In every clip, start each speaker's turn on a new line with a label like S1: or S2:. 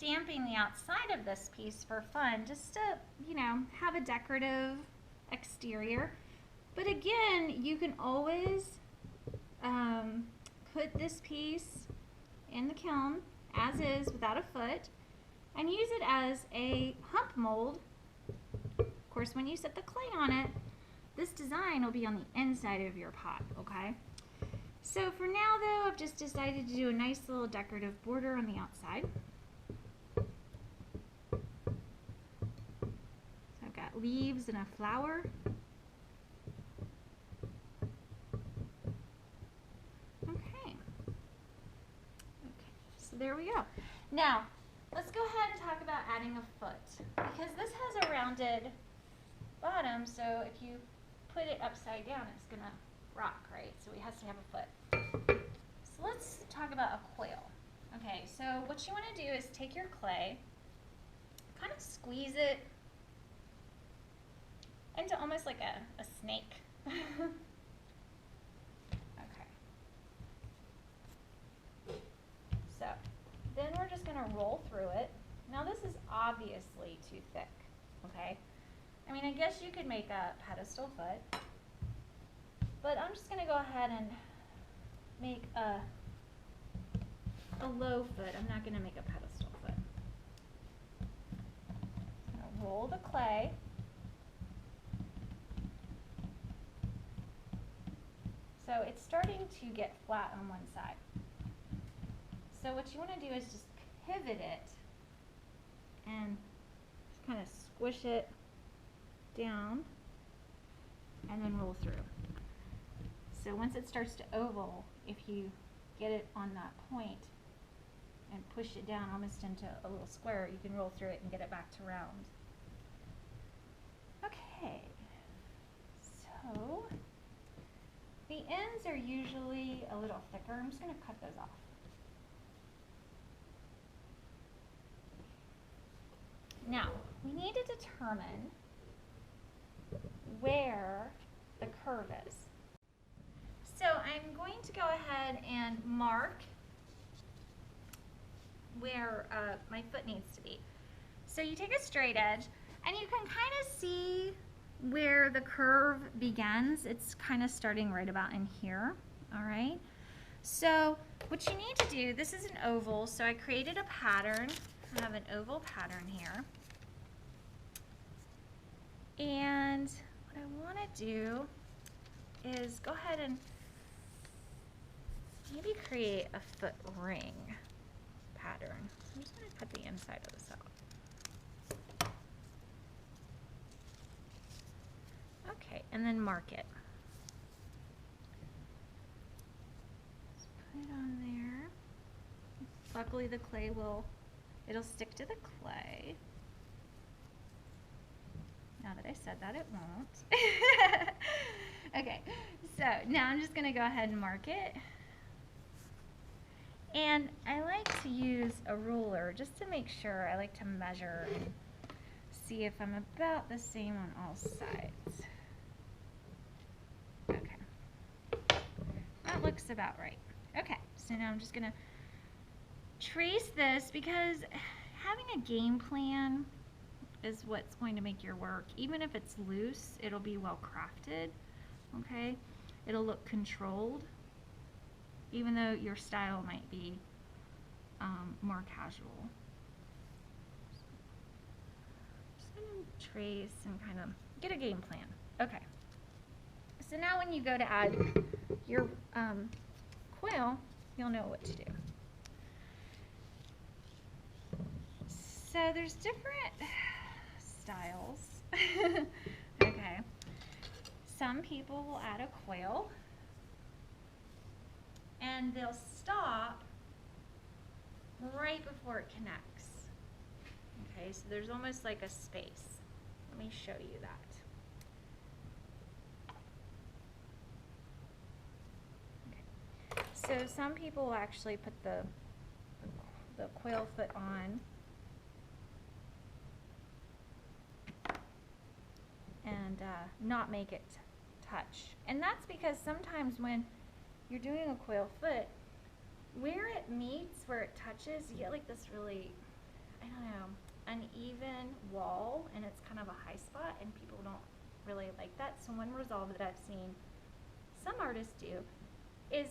S1: stamping the outside of this piece for fun, just to, you know, have a decorative exterior. But again, you can always put this piece in the kiln as is without a foot and use it as a hump mold. Of course, when you set the clay on it, this design will be on the inside of your pot, okay? So for now though, I've just decided to do a nice little decorative border on the outside. So I've got leaves and a flower. Okay. So there we go. Now, let's go ahead and talk about adding a foot, because this has a rounded bottom, so if you put it upside down, it's gonna rock, right? So it has to have a foot. So let's talk about a quail. Okay, so what you want to do is take your clay, kind of squeeze it into almost like a snake. Okay. So then we're just going to roll through it. Now this is obviously too thick, okay? I mean, I guess you could make a pedestal foot, but I'm just going to go ahead and make a low foot. I'm not going to make a pedestal foot. I'm going to roll the clay. So it's starting to get flat on one side. So what you want to do is just pivot it and just kind of squish it down and then roll through. So once it starts to oval, if you get it on that point and push it down almost into a little square, you can roll through it and get it back to round. Okay, so the ends are usually a little thicker. I'm just going to cut those off. Now, we need to determine where the curve is. So I'm going to go ahead and mark where my foot needs to be. So you take a straight edge and you can kind of see where the curve begins. It's kind of starting right about in here, all right? So what you need to do, this is an oval, so I created a pattern. I have an oval pattern here. And what I want to do is go ahead and maybe create a foot ring pattern. So I'm just going to cut the inside of this out. Okay, and then mark it. Just put it on there. Luckily the clay it'll stick to the clay. Now that I said that, it won't. Okay, so now I'm just going to go ahead and mark it. And I like to use a ruler just to make sure. I like to measure and see if I'm about the same on all sides. Okay, that looks about right. Okay, so now I'm just going to trace this, because having a game plan is what's going to make your work. Even if it's loose, it'll be well crafted, okay? It'll look controlled, even though your style might be more casual. Just gonna trace and kind of get a game plan. Okay, so now when you go to add your quill, you'll know what to do. So there's different styles. Okay, some people will add a quail and they'll stop right before it connects. Okay, so there's almost like a space. Let me show you that. Okay. So some people will actually put the quail foot on and not make it touch. And that's because sometimes when you're doing a quail foot, where it meets, where it touches, you get like this really I don't know, uneven wall and it's kind of a high spot and people don't really like that. So one resolve that I've seen some artists do is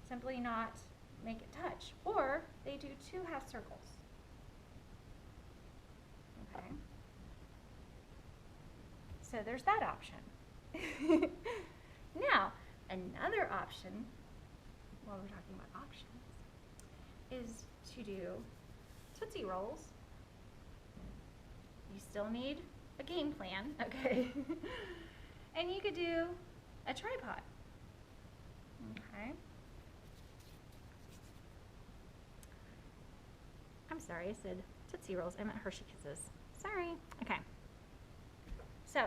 S1: simply not make it touch, or they do 2 half circles. Okay. So there's that option. Now, another option, while we're talking about options, is to do Tootsie Rolls. You still need a game plan, okay? And you could do a tripod. Okay. I'm sorry, I said Tootsie Rolls. I meant Hershey Kisses. Sorry. Okay. So,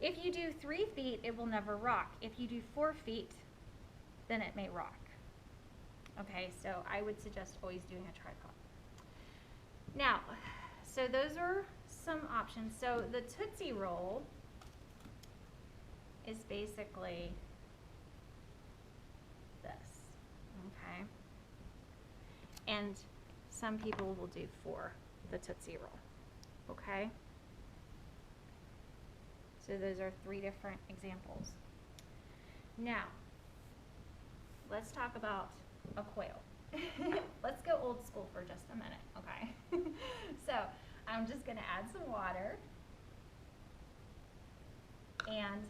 S1: if you do 3 feet, it will never rock. If you do 4 feet, then it may rock. Okay, so I would suggest always doing a tripod. Now, so those are some options. So the Tootsie Roll is basically this, okay? And some people will do 4, the Tootsie Roll, okay? So those are 3 different examples. Now, let's talk about a coil. Let's go old school for just a minute, okay? So I'm just gonna add some water. And,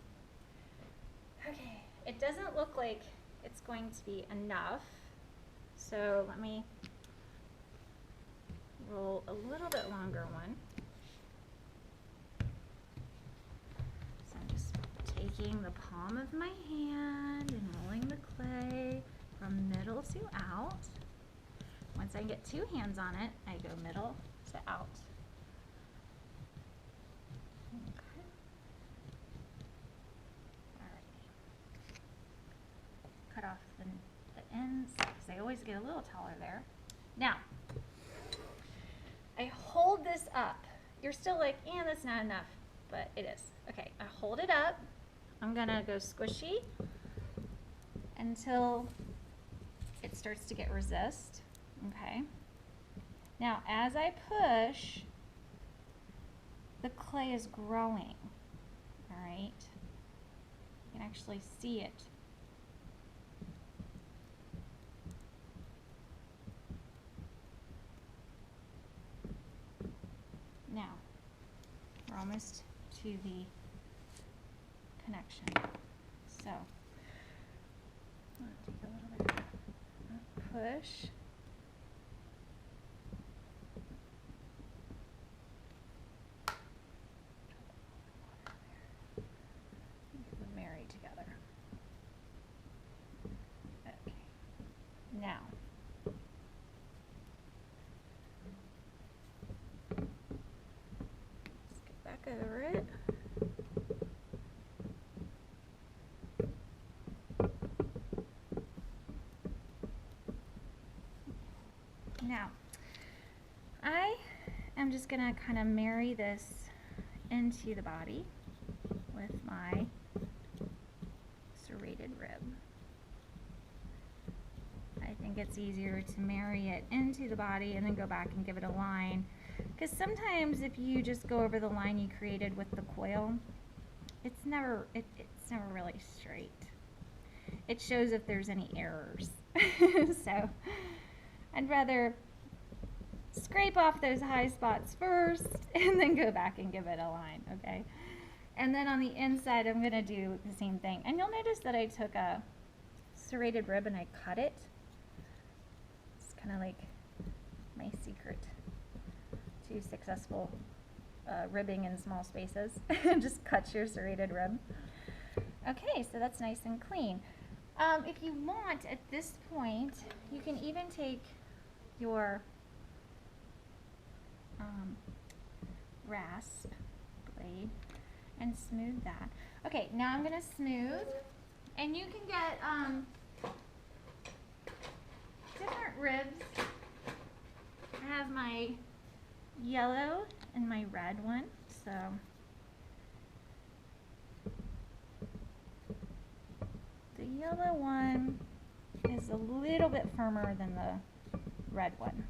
S1: okay, it doesn't look like it's going to be enough. So let me roll a little bit longer one. So I'm just taking the palm of my hand and rolling the clay from middle to out. Once I get 2 hands on it, I go middle to out. Okay. Alrighty. Cut off the ends because I always get a little taller there. Now, I hold this up. You're still like, yeah, that's not enough, but it is. Okay, I hold it up. I'm gonna go squishy until it starts to get resist. Okay. Now, as I push, the clay is growing. All right. You can actually see it. Now, we're almost to the connection. So, I'm going to take a little bit of push. Get them married together. Okay. Now, let's get back over it. Now, I am just going to kind of marry this into the body with my serrated rib. I think it's easier to marry it into the body and then go back and give it a line, because sometimes if you just go over the line you created with the coil, it's never really straight. It shows if there's any errors. So I'd rather scrape off those high spots first and then go back and give it a line, okay? And then on the inside, I'm gonna do the same thing. And you'll notice that I took a serrated rib and I cut it. It's kind of like my secret to successful ribbing in small spaces. Just cut your serrated rib. Okay, so that's nice and clean. If you want, at this point, you can even take your rasp blade and smooth that. Okay, now I'm going to smooth, and you can get different ribs. I have my yellow and my red one, so the yellow one is a little bit firmer than the red one.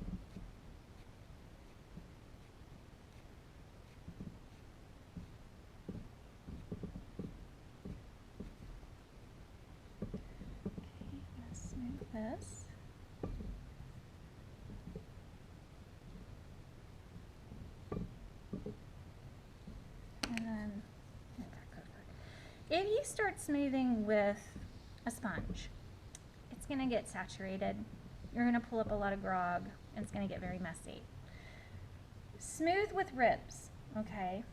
S1: if you start smoothing with a sponge, it's going to get saturated. You're going to pull up a lot of grog, and it's going to get very messy. Smooth with ribs, okay?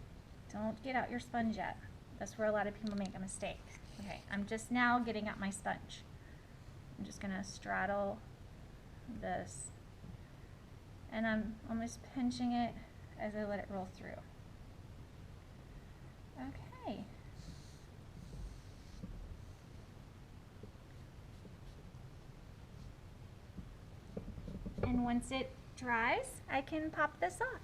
S1: Don't get out your sponge yet. That's where a lot of people make a mistake. Okay, I'm just now getting out my sponge. I'm just going to straddle this, and I'm almost pinching it as I let it roll through. Okay. And once it dries, I can pop this off.